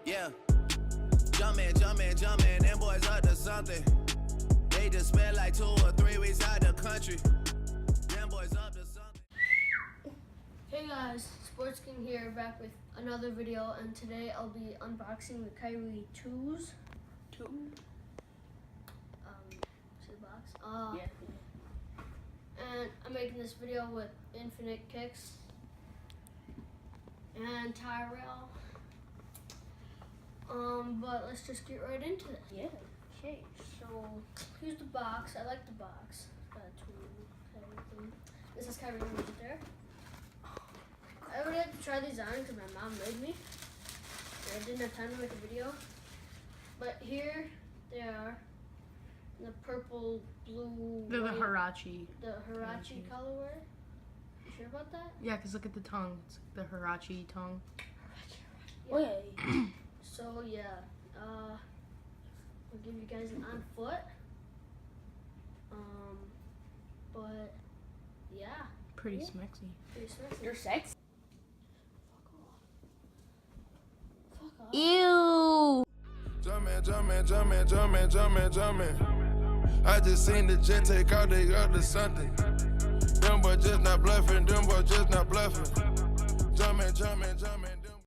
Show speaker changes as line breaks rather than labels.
Yeah. Jumpin', them boys up to something. They just spent like 2 or 3 weeks out the country. Them boys up to something.
Hey guys, Sports King here, back with another video, and today I'll be unboxing the Kyrie Twos. See the box?
Yeah.
And I'm making this video with Infinite Kicks and Tyrell. But let's just get right into it.
Yeah.
Okay, so here's the box. I like the box. Got a tool, everything. This is Kyrie right there. I already had to try these on because my mom made me. I didn't have time to make a video. But here they are. The purple, blue,
They're the
white,
Hirachi.
the Hirachi colorway. You sure about that?
Yeah, because look at the tongue. It's like the Hirachi tongue.
Yeah.
Okay.
So yeah, I'll give you guys an on foot. But yeah.
Pretty
Yeah.
smexy.
Pretty sexy.
You're sexy.
Fuck off.
Ew.
Jumpin'. I just seen the jet take out, they got to something. Them boys just not bluffing, Jumpin'.